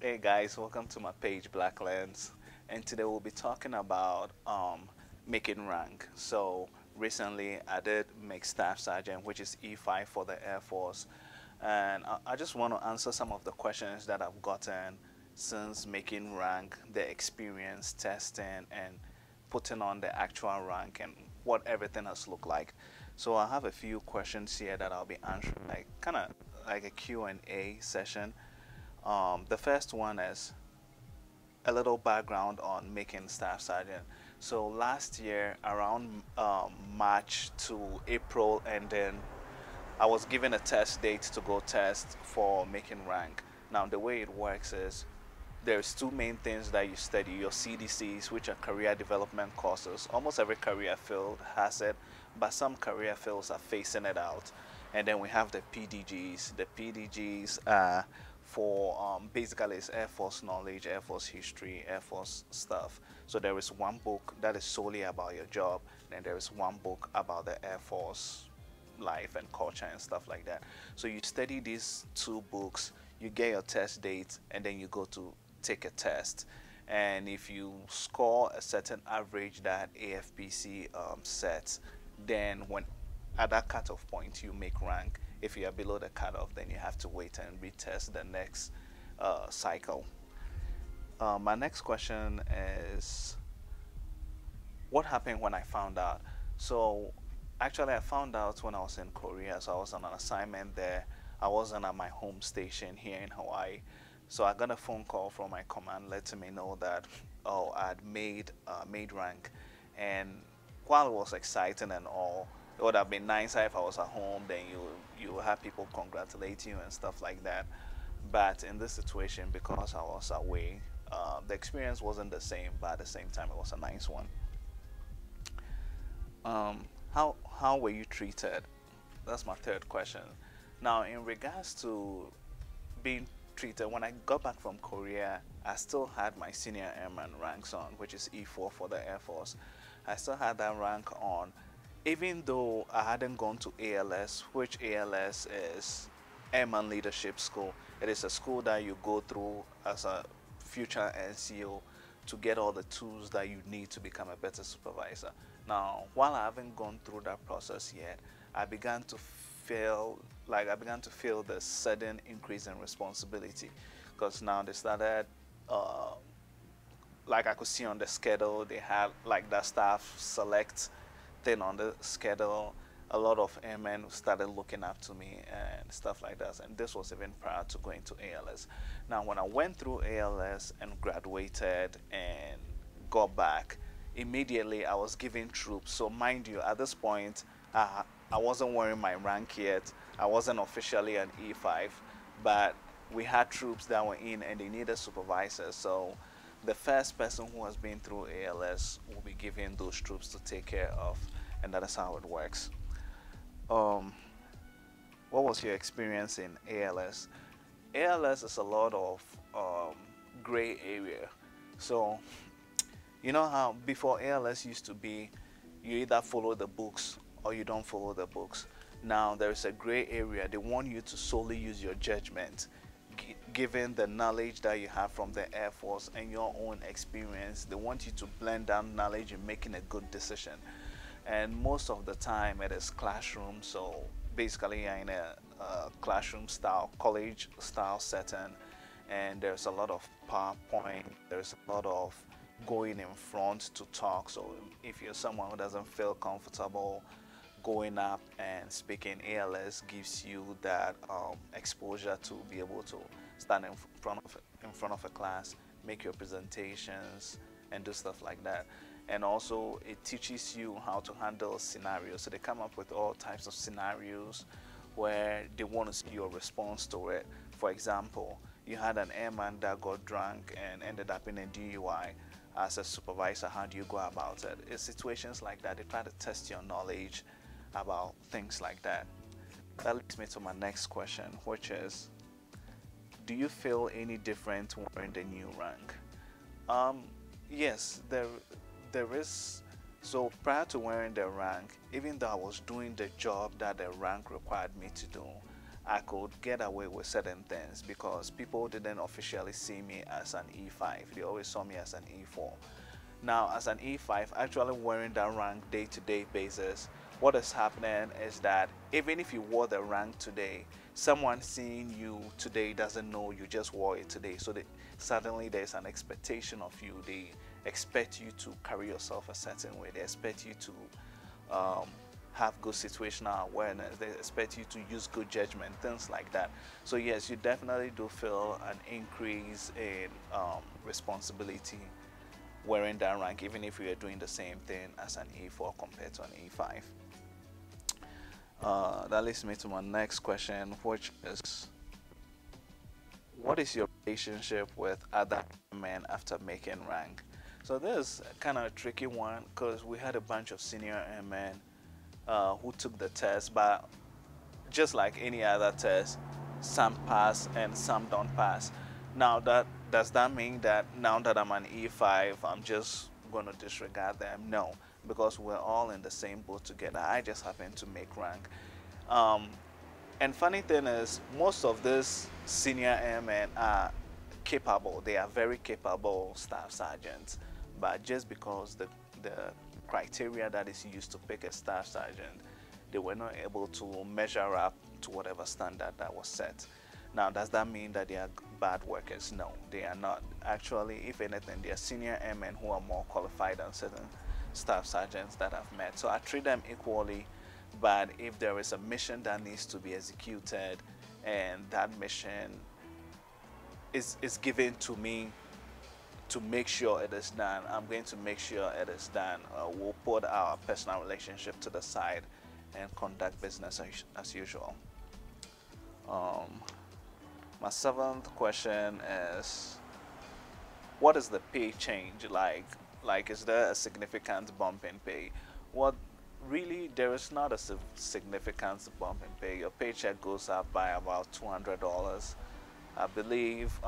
Hey guys, welcome to my page Black Lens, and today we'll be talking about making rank. So recently I did make Staff Sergeant, which is E5 for the Air Force, and I just want to answer some of the questions that I've gotten since making rank, the experience, testing, and putting on the actual rank, and what everything has looked like. So I have a few questions here that I'll be answering, like kind of like a Q&A session. The first one is a little background on making Staff Sergeant. So last year, around March to April, and then I was given a test date to go test for making rank. Now, the way it works is there's two main things that you study: your CDCs, which are career development courses. Almost every career field has it, but some career fields are phasing it out. And then we have the PDGs. The PDGs are for basically it's Air Force knowledge, Air Force history, Air Force stuff. So there is one book that is solely about your job, and there is one book about the Air Force life and culture and stuff like that. So you study these two books, you get your test date, and then you go to take a test. And if you score a certain average that AFPC sets, then when at that cutoff point you make rank. If you are below the cutoff, then you have to wait and retest the next cycle. My next question is, what happened when I found out? So actually I found out when I was in Korea. So I was on an assignment there. I wasn't at my home station here in Hawaii. So I got a phone call from my command letting me know that, oh, I had made rank. And while it was exciting and all, it would have been nicer if I was at home, then you have people congratulate you and stuff like that. But in this situation, because I was away, the experience wasn't the same, but at the same time it was a nice one. How were you treated? That's my third question. Now, in regards to being treated, when I got back from Korea, I still had my senior airman ranks on, which is E4 for the Air Force. I still had that rank on, even though I hadn't gone to ALS, which ALS is Airman Leadership School. It is a school that you go through as a future NCO to get all the tools that you need to become a better supervisor. Now, while I haven't gone through that process yet, I began to feel the sudden increase in responsibility, because now they started like I could see on the schedule, they had like that staff select thing on the schedule. A lot of airmen started looking up to me and stuff like that. And this was even prior to going to ALS. Now, when I went through ALS and graduated and got back, immediately I was given troops. So mind you, at this point, I wasn't wearing my rank yet. I wasn't officially an E5, but we had troops that were in and they needed supervisors. So the first person who has been through ALS will be given those troops to take care of, and that is how it works. Um, what was your experience in ALS? ALS is a lot of gray area. So you know how before ALS used to be, you either follow the books or you don't follow the books. Now there is a gray area. They want you to solely use your judgment, given the knowledge that you have from the Air Force and your own experience. They want you to blend down knowledge in making a good decision. And most of the time it is classroom. So basically you're in a classroom style, college style setting, and there's a lot of PowerPoint, there's a lot of going in front to talk. So if you're someone who doesn't feel comfortable going up and speaking, ALS gives you that exposure to be able to stand in front of a class, make your presentations, and do stuff like that. And also it teaches you how to handle scenarios. So they come up with all types of scenarios where they want to see your response to it. For example, you had an airman that got drunk and ended up in a DUI. As a supervisor, how do you go about it? In situations like that, they try to test your knowledge about things like that. That leads me to my next question, which is, do you feel any different wearing the new rank? Yes, there is. So prior to wearing the rank, even though I was doing the job that the rank required me to do, I could get away with certain things because people didn't officially see me as an E5. They always saw me as an E4. Now, as an E5, actually wearing that rank day-to-day basis, what is happening is that even if you wore the rank today, someone seeing you today doesn't know you just wore it today. So suddenly there's an expectation of you. They expect you to carry yourself a certain way. They expect you to have good situational awareness. They expect you to use good judgment, things like that. So yes, you definitely do feel an increase in responsibility wearing that rank, even if you are doing the same thing as an E4 compared to an E5. That leads me to my next question, which is, what is your relationship with other men after making rank? So this is kind of a tricky one because we had a bunch of senior airmen who took the test, but just like any other test, some pass and some don't pass. Now, does that mean that now that I'm an E5, I'm just going to disregard them? No, because we're all in the same boat together. I just happen to make rank. And funny thing is, most of these senior airmen are capable. They are very capable staff sergeants, but just because the criteria that is used to pick a staff sergeant, they were not able to measure up to whatever standard that was set. Now, does that mean that they are bad workers? No, they are not. Actually, if anything, they are senior airmen who are more qualified than certain staff sergeants that I've met. So I treat them equally, but if there is a mission that needs to be executed and that mission is given to me to make sure it is done, I'm going to make sure it is done. We'll put our personal relationship to the side and conduct business as usual. My seventh question is, what is the pay change like? Like, is there a significant bump in pay? What really, there is not a significant bump in pay. Your paycheck goes up by about $200, I believe,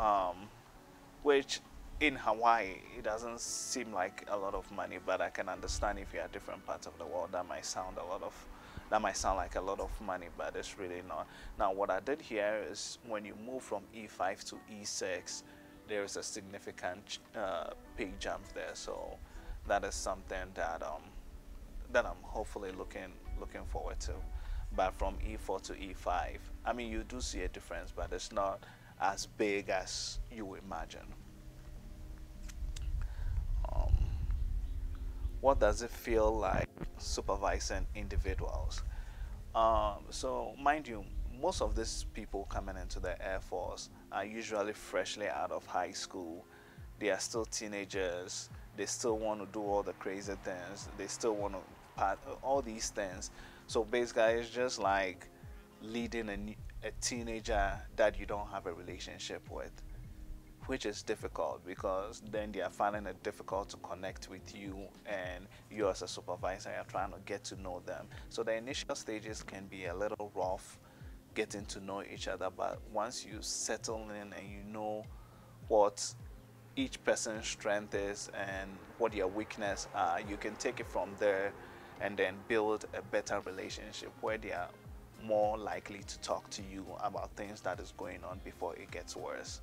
which in Hawaii, it doesn't seem like a lot of money, but I can understand if you're at different parts of the world, that might sound like a lot of money, but it's really not. Now, what I did here is when you move from E5 to E6, there is a significant pay jump there. So that is something that that I'm hopefully looking forward to. But from E4 to E5, I mean, you do see a difference, but it's not as big as you imagine. What does it feel like supervising individuals? So mind you, most of these people coming into the Air Force are usually freshly out of high school. They are still teenagers. They still want to do all the crazy things. They still want to all these things. So basically, it's just like leading a teenager that you don't have a relationship with, which is difficult because then they are finding it difficult to connect with you, and you as a supervisor are trying to get to know them. So the initial stages can be a little rough getting to know each other, but once you settle in and you know what each person's strength is and what your weakness are, you can take it from there and then build a better relationship where they are more likely to talk to you about things that is going on before it gets worse.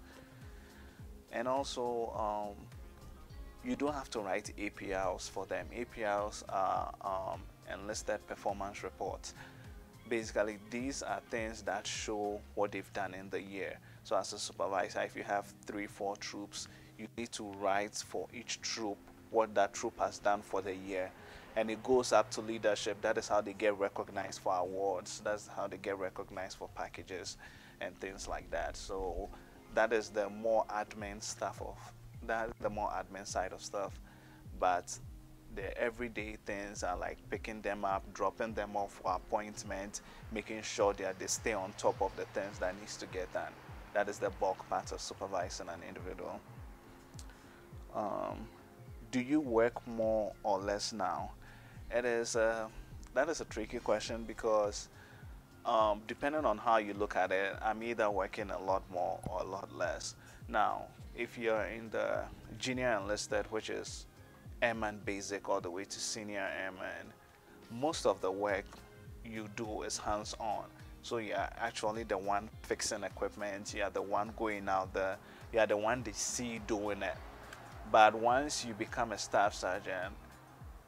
And also, you don't have to write APLs for them. APLs are enlisted performance reports. Basically, these are things that show what they've done in the year. So as a supervisor, if you have 3-4 troops, you need to write for each troop what that troop has done for the year. And it goes up to leadership. That is how they get recognized for awards. That's how they get recognized for packages and things like that. So that is the more admin stuff of that, the more admin side of stuff. But the everyday things are like picking them up, dropping them off for appointment, making sure that they stay on top of the things that needs to get done. That is the bulk part of supervising an individual. Do you work more or less now? That is a tricky question because depending on how you look at it, I'm either working a lot more or a lot less. Now, if you're in the junior enlisted, which is airman basic all the way to senior airman, most of the work you do is hands-on. So you're actually the one fixing equipment, you're the one going out there, you're the one they see doing it. But once you become a staff sergeant,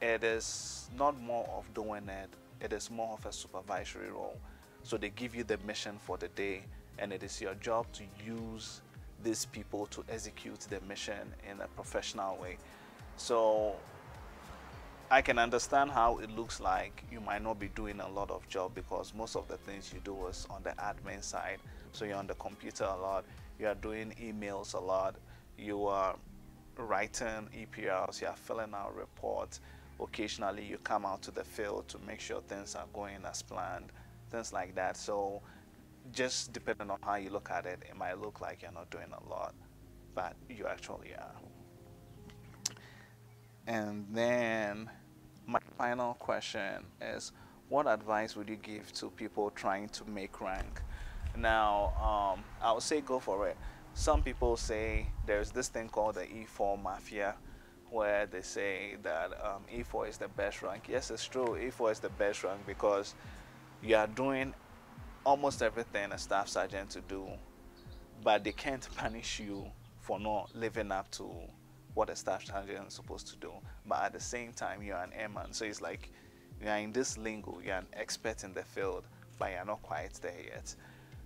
it is not more of doing it, it is more of a supervisory role. So they give you the mission for the day, and it is your job to use these people to execute the mission in a professional way. So I can understand how it looks like you might not be doing a lot of job, because most of the things you do is on the admin side. So you're on the computer a lot, you are doing emails a lot, you are writing EPRs, you are filling out reports. Occasionally you come out to the field to make sure things are going as planned, things like that. So just depending on how you look at it, it might look like you're not doing a lot, but you actually are. And then my final question is, what advice would you give to people trying to make rank? Now, I would say go for it. Some people say there's this thing called the E4 mafia, where they say that E4 is the best rank. Yes, it's true. E4 is the best rank because you are doing almost everything a staff sergeant to do, but they can't punish you for not living up to what a staff sergeant is supposed to do. But at the same time, you're an airman, so it's like you're in this lingo, you're an expert in the field, but you're not quite there yet.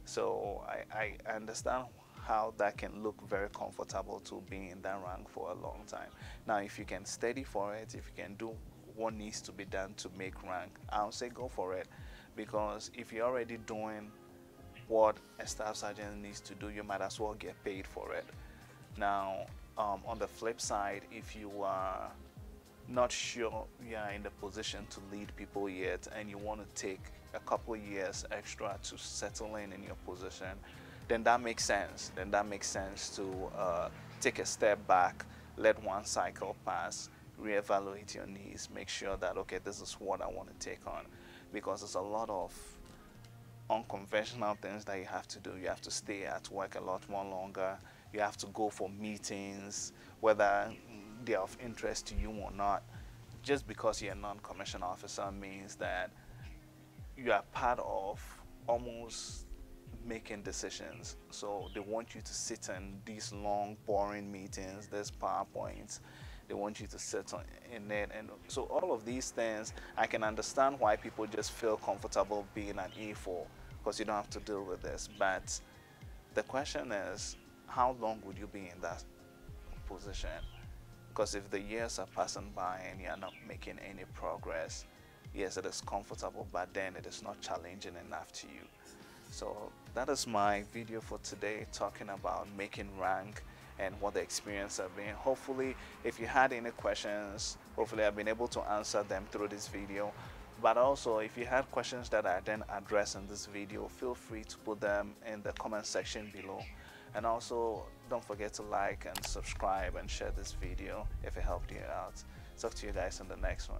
So I understand how that can look very comfortable to be in that rank for a long time. Now, if you can study for it, if you can do what needs to be done to make rank, I'll say go for it, because if you're already doing what a staff sergeant needs to do, you might as well get paid for it. Now, on the flip side, if you are not sure you are in the position to lead people yet, and you want to take a couple years extra to settle in your position, then that makes sense. Then that makes sense to take a step back, let one cycle pass, reevaluate your needs, make sure that, okay, this is what I want to take on, because there's a lot of unconventional things that you have to do. You have to stay at work a lot more longer. You have to go for meetings, whether they are of interest to you or not. Just because you're a non-commissioned officer means that you are part of almost making decisions. So they want you to sit in these long, boring meetings, these PowerPoints. They want you to sit in it. And so all of these things, I can understand why people just feel comfortable being an E4, because you don't have to deal with this. But the question is, how long would you be in that position? Because if the years are passing by and you're not making any progress, yes, it is comfortable, but then it is not challenging enough to you. So that is my video for today, talking about making rank and what the experience have been. Hopefully, if you had any questions, hopefully I've been able to answer them through this video. But also, if you had questions that I didn't address in this video, feel free to put them in the comment section below. And also, don't forget to like and subscribe and share this video if it helped you out. Talk to you guys in the next one.